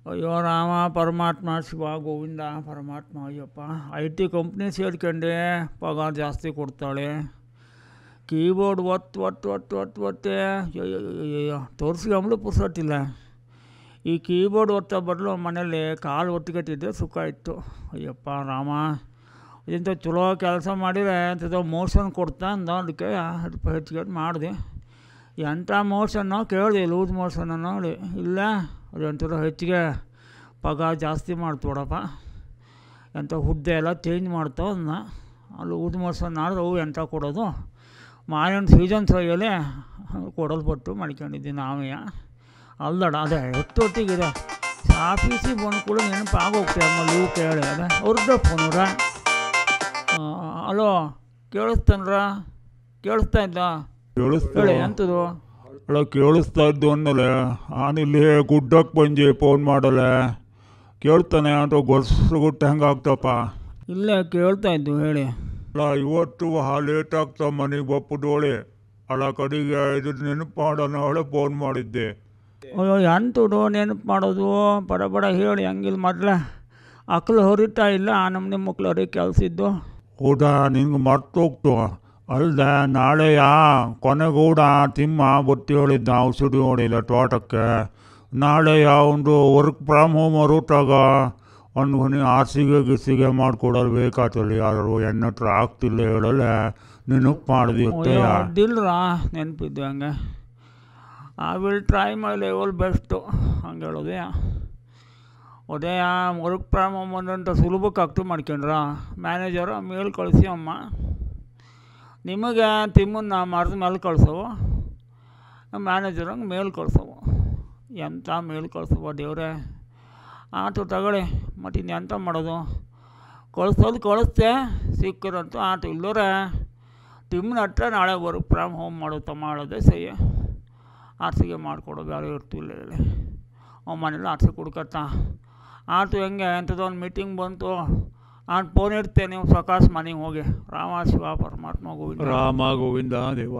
ಅಯ್ಯೋ ರಾಮ ಪರಮಾತ್ಮ ಶಿವ ಗೋವಿಂದ ಪರಮಾತ್ಮ ಅಯ್ಯಪ್ಪ. IT ಕಂಪ್ನಿ ಸೇರ್ಕೊಂಡೆ, ಪಗಾರ ಜಾಸ್ತಿ ಕೊಡ್ತಾಳೆ. ಕೀಬೋರ್ಡ್ ಒತ್ತೆ ಅಯ್ಯೋ ತೋರಿಸ್ಕೊಂಬ್ಳು ಪುರ್ಸೊಟ್ಟಿಲ್ಲ. ಈ ಕೀಬೋರ್ಡ್ ಒತ್ತ ಬದಲು ಮನೇಲಿ ಕಾಲು ಒತ್ತಿಗೆಟ್ಟಿದ್ದೆ ಸುಖ ಇತ್ತು. ಅಯ್ಯಪ್ಪ ರಾಮ, ಇಂಥ ಚಲೋ ಕೆಲಸ ಮಾಡಿದರೆ ಅಂಥದ್ದು ಮೋಷನ್ ಕೊಡ್ತಾ ಅಂದ, ಅದಕ್ಕೆ ಹೆಚ್ಚಿಗೆ ಮಾಡಿದೆ. ಎಂಥ ಮೋಷನ್ನು ಕೇಳಿದೆ, ಲೂಸ್ ಮೋಷನ್ ನೋಡಿ. ಇಲ್ಲ ಅದೊಂಥರ ಹೆಚ್ಚಿಗೆ ಪಗಾರ ಜಾಸ್ತಿ ಮಾಡ್ತೋಡಪ್ಪ, ಎಂಥ ಹುದ್ದೆ ಎಲ್ಲ ಚೇಂಜ್ ಮಾಡ್ತಾವ ಅದನ್ನ. ಲೂಸ್ ಮೋಷನ್ ಆದ್ರೆ ಅವು ಎಂಥ ಕೊಡೋದು, ಮಾಯನ್ ಸೀಸನ್ ಸೈಯಲ್ಲಿ ಕೊಡಲ್ಪಟ್ಟು ಮಾಡ್ಕೊಂಡಿದ್ದೀನಿ ನಾವೇ. ಅಲ್ಲಡ ಅದೇ ಹೊತ್ತಿಗಿದೆ ಆಫೀಸಿಗೆ ಬಂದು ಕೂಡ ನೆನಪು ಆಗೋಗ್ತೇವೆ ಅಮ್ಮ ಲೀವ್ ಕೇಳಿ. ಅದೇ ಅವ್ರದ್ದೇ ಫೋನವ್ರ. ಹಲೋ ಕೇಳಿಸ್ತಾನ್ರ? ಕೇಳಿಸ್ತಾ ಇದ್ದ? ಹೇಳಿ ಎಂಥದ್ದು? ಅಲ್ಲ ಕೇಳಿಸ್ತಾ ಇದ್ದು ಅಂದಲೆ ನಾನಿಲ್ಲಿ ಗುಡ್ಡಕ್ಕೆ ಬಂದು ಫೋನ್ ಮಾಡಲೆ ಕೇಳ್ತಾನೆ ಅಂತ ಗೊರ್ಸುಗುಟ್ಟು ಹೆಂಗೆ ಆಗ್ತಪ್ಪ? ಇಲ್ಲೇ ಕೇಳ್ತಾ ಇದ್ದು ಹೇಳಿ. ಅಲ್ಲ ಇವತ್ತು ಲೇಟ್ ಆಗ್ತಾ ಮನೆಗೆ ಬಪ್ಪದೋಳೆ ಅಲ್ಲ ಕಡೆಗೆ ಇದು ನೆನಪು ಮಾಡೋಣ ಅವಳೆ ಫೋನ್ ಮಾಡಿದ್ದೆ. ಅಯ್ಯೋ ಎಂಥದ್ದು ನೆನಪು ಮಾಡೋದು, ಬಡ ಹೇಳಿ. ಹಂಗಿಲ್ಲ ಮೊದಲೇ ಅಕ್ಕಲು ಹೊರಿತಾ ಇಲ್ಲ, ನಮ್ಮ ಮಕ್ಳು ಹೊರಿ ಕೆಲಸ ಇದ್ದು. ಹೌದಾ, ನಿನ್ಗೆ ಮರ್ತೋಗ್ತು. ಅಲ್ಲದೆ ನಾಳೆಯ ಕೊನೆಗೂಡ ತಿಮ್ಮ ಬತ್ತಿ ಹೇಳಿದ್ದ ಔಷಧಿ ಹೊಡಿಲ್ಲ ತೋಟಕ್ಕೆ. ನಾಳೆಯ ಒಂದು ವರ್ಕ್ ಫ್ರಮ್ ಹೋಮ್ ಹೊರಟಾಗ ಒಂದು ಮನೆ ಗಿಸಿಗೆ ಮಾಡಿಕೊಡೋದು ಬೇಕಾತಲ್ಲಿ. ಯಾರು ಎಣ್ಣೆ ಹತ್ರ ಆಗ್ತಿಲ್ಲ ಹೇಳಲ್ಲ, ನೆನಪು ಮಾಡಿದೆ. ಅಡ್ಡಿಲ್ರ ನೆನಪಿದ್ದು ಹಂಗೆ. I will try my level best ಹಂಗೆ ಹೇಳೋದೆ. ಅದೇ ವರ್ಕ್ ಫ್ರಮ್ ಹೋಮ್ ಅಂತ ಸುಲಭಕ್ಕೆ ಆಗ್ತು ಮಾಡ್ಕೊಂಡ್ರ ಮ್ಯಾನೇಜರು ಮೇಲ್ ಕಳಿಸಿ ಅಮ್ಮ. ನಿಮಗೆ ತಿಮ್ಮನ್ನ ಮರದ ಮೇಲೆ ಕಳ್ಸವು, ಮ್ಯಾನೇಜರಂಗೆ ಮೇಲ್ ಕಳ್ಸವು. ಎಂಥ ಮೇಲ್ ಕಳ್ಸವ ದೇವ್ರೆ. ಆಟೋ ತಗೊಳ್ಳಿ, ಮತ್ತು ಇನ್ನೆಂಥ ಮಾಡೋದು? ಕಳಿಸೋದು ಕಳಿಸ್ತೆ, ಸಿಕ್ಕರಂತೂ ಆಟೋ. ಇಲ್ಲೋರೆ ತಿಮ್ಮನ ಹತ್ರ ನಾಳೆ ವರ್ಕ್ ಫ್ರಮ್ ಹೋಮ್ ಮಾಡೋದು ಮಾಡೋದೇ ಸಹಿ. ಆರ್ಸಿಗೆ ಮಾಡಿಕೊಡೋದು ಯಾರು ಇರ್ತಿಲ್ಲ ಹೇಳಿ. ಅವ ಮನೇಲಿ ಆರ್ಸಿ ಕುಡ್ಕತ್ತ. ಆಟೋ ಹೆಂಗೆ ಎಂಥದ್ದೊಂದು ಮೀಟಿಂಗ್ ಬಂತು, ಫೋನ್ ಇಡ್ತೇನೆ, ನೀವು ಸಕಾಸ್ ಮನೆಗೆ ಹೋಗಿ. ರಾಮ ಶಿವ ಪರಮಾತ್ಮ ಗೋವಿಂದ. ರಾಮ ಗೋವಿಂದ ದೇವ.